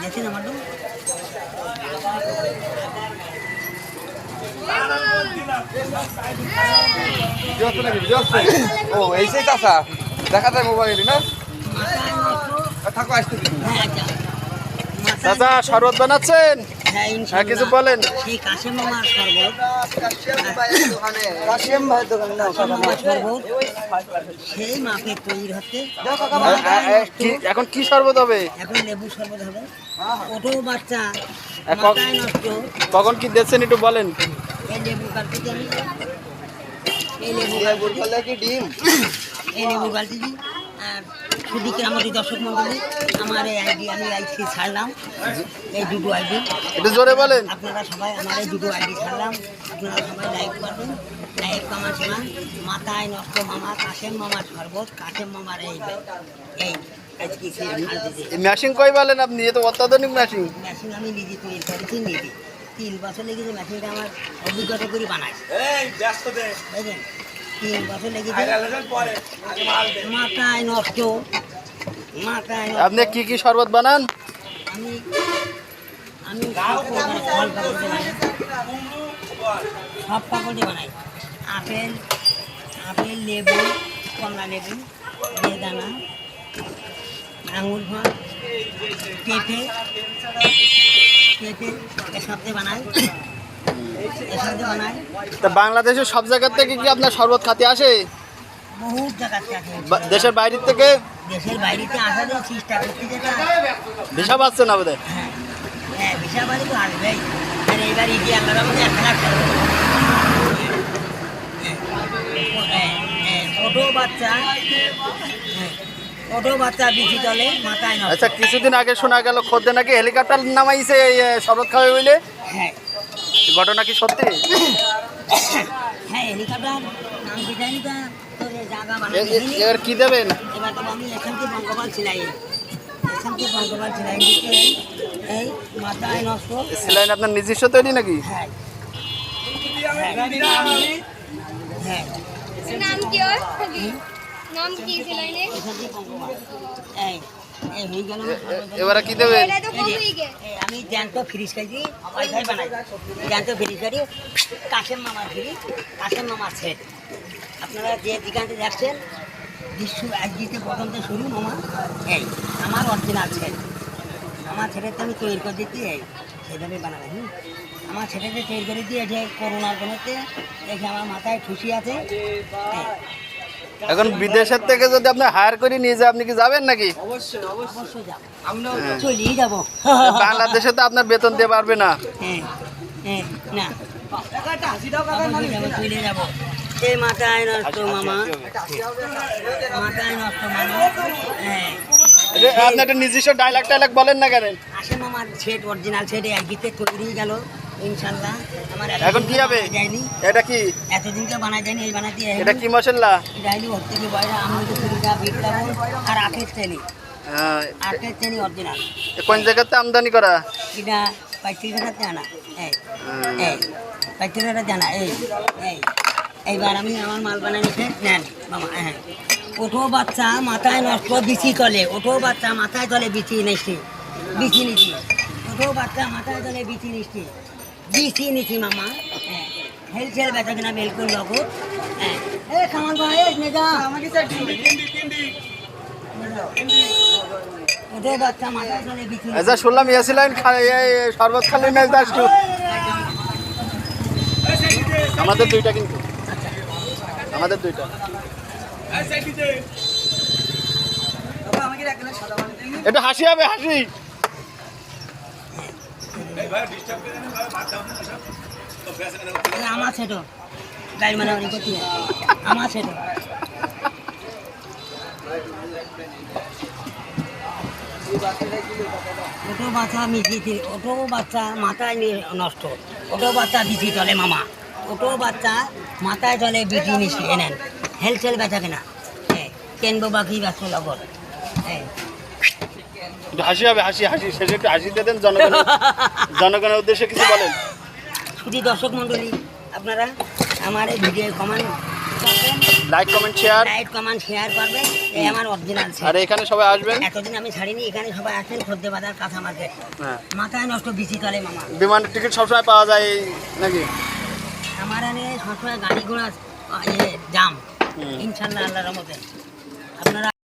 দেখেন আমার তো ও এই সেই চাষা দেখা যায় মোবাইলে না থাকো আসতে চাচা শরবত বানাচ্ছেন হ্যাঁ কিছু বলেন সেই কাশেম মামার শরবত কাশেম ভাই দোকানে না শরবত সেই মাপে তৈরি হচ্ছে এখন কি শরবত হবে এখন লেবু শরবত হবে ওটো বাচ্চা মাথায় নষ্ট কখন কি দিচ্ছেন একটু বলেন এই লেবু কাটতে আমি এই লেবু কি ডিম এই লেবু কাটতেছি আর সুদিকে আমাদের দর্শক মন্ডলী আমার এই আইডি আমি আইসি ছাড়লাম এই দুটো আইডি একটু জোরে বলেন আপনারা সবাই আমার এই দুটো আইডি ছাড়লাম আপনারা সবাই লাইক করবেন লাইক কমেন্ট শোনান মাথায় নষ্ট মামা কাশেম মামার শরবত কাশেম মামার এই আজকে মেশিন কই বলেন আপনি এ তো অত্যাধুনিক মেশিন মেশিন আমি নিজে তৈরি করেছি নিজে 3 বছর লেগেছে মেশিনটা আমার অভিজ্ঞতা করে বানাই বুঝলেন 3 বছর লেগেছে মাথায় নষ্ট আপনি কি কি শরবত বানান আমি আমি ফল পাকড়ে বানাই সব পাকড়ে বানাই আপেল লেবু কমলা লেবু বেদানা আঙুর ফল পেঁপে এসব দিয়ে বানাই তা বাংলাদেশের সব জায়গা থেকে কি আপনার শরবত খাতে আসে বহু জায়গা থেকে দেশের বাইরের থেকে দেশের বাইরেতে আসাদের চেষ্টা করতে যেটা ভিসা পাচ্ছে না বোধ হ্যাঁ ভিসা বাড়ি তো আসবেই আর এইবার ইডি আল্লাহর মধ্যে 1 লাখ টাকা ছোটো বাচ্চা বিচি তলে মাথায় নষ্ট আচ্ছা কিছুদিন আগে শোনা গেল খোদে নাকি হেলিকপ্টার নামাইছে এই শরবত খাবে বলে হ্যাঁ ঘটনা কি সত্যি হ্যাঁ হেলিকপ্টার নাম পিটাইনি তা তোর জায়গা এবার কি দেবেন এবার তো আমি এখান থেকে বঙ্গপাল ছিলাই দিতে এই মাথায় নষ্ট সেলাইন আপনার নিজস্ব তৈরি নাকি হ্যাঁ হ্যাঁ नाम की और नाम की सिलाइने এখান থেকে বঙ্গপাল এই এই হয়ে গেল এবারে কি দেবেন पहले तो कम ही गए আমি জ্যান্ত ফ্রিজ খাইছি ওয়াইফাই বানাই জ্যান্ত ফ্রিজ করি কাশেম মামার ফ্রিজ কাশেম মামার সেট আপনারা যে দোকানটি দেখছেন বিশ্ব একদিকে প্রথম থেকে শুরু মামা এই আমার অরিজিনাল সেট আমার ছেলেতে আমি তৈরি করে দিচ্ছি এই সেইভাবে বানালাম আমার ছেলেকে তৈরি করে দিয়ে যে করোনার জন্যতে দেখে আমার মাথায় খুশি আছে এখন বিদেশের থেকে যদি আপনি হায়ার করে নিয়ে যায় আপনি কি যাবেন নাকি অবশ্যই যাবো চলেই যাবো বাংলাদেশে তো আপনার বেতন দিয়ে পারবে না হ্যাঁ না চলে যাবো এই মাথায় নষ্ট মামা হ্যাঁ আপনি একটা নিজস্ব ডায়লগ বলেন না কেন আসে মামার সেট অরিজিনাল সেট একদিকে তৈরি গেল ইনশাল্লাহ আমার এখন কি হবে যায়নি এটা কি এতদিনকে বানাই যায়নি এই বানাতে এটা কি মশলা ডাইলি ওর থেকে বাইরে আমি তো চুরিটা বিট লাগাবো আর আখের চেনি অরিজিনাল কোন জায়গাতে আমদানি করা এটা 35,000 জানা এই 35,000 জানা এইবার আমি আমার মাল বানাই নিতে নেন মামা হ্যাঁ ওঠো বাচ্চা মাথায় নষ্ট বিচি তলে ওঠো বাচ্চা মাথায় তলে বিচি নিচ্ছি ওঠো বাচ্চা মাথায় তলে বিচি নিচ্ছি মামা হ্যাঁ হেলসেল বেচা কিনা বিলকুল লগত হ্যাঁ এ কামাল ভাই নেগা ওঠো বাচ্চা মাথায় তলে বিচি আচ্ছা শুনলাম ইয়াসিলাইন শরবত খালি না দাসু আমাদের দুইটা কিন্তু আমাদের দুইটা এটা হাসি হবে হাসি আমার ছেট গাড়ি মানে আমার ছেট ওটো বাচ্চা মিশিয়েছি ওটো বাচ্চা মাথায় নষ্ট ওটো বাচ্চা বিচি চলে মামা ওটো বাচ্চা মাথায় চলে বিচি নিচে এনেন হেলসেল বেচা কেনা হ্যাঁ কেনবো বাকি ব্যস্ত লগত হ্যাঁ হাসি হবে হাসি শেষে একটু হাসি দিয়ে দেন জনগণের উদ্দেশ্যে কিছু বলেন শুধু দর্শক মণ্ডলী আপনারা আমার এই ভিডিও কমেন্ট করবেন like comment share. Like comment share করবে, এই আমার অরিজিনাল আর এখানে সবাই আসবেন। এতদিন আমি ছাড়িনি, এখানে সবাই আসেন, খদ্দে বাজার কাঁচা মার্কেট, হ্যাঁ, মাথায় নষ্ট বিচি তলে মামা। বিমানের টিকিট সবসময় পাওয়া যায় নাকি? আমার এনে সবসময় গাড়ি ঘোড়া জাম, ইনশাল্লাহ আল্লাহর রহমতে। আপনারা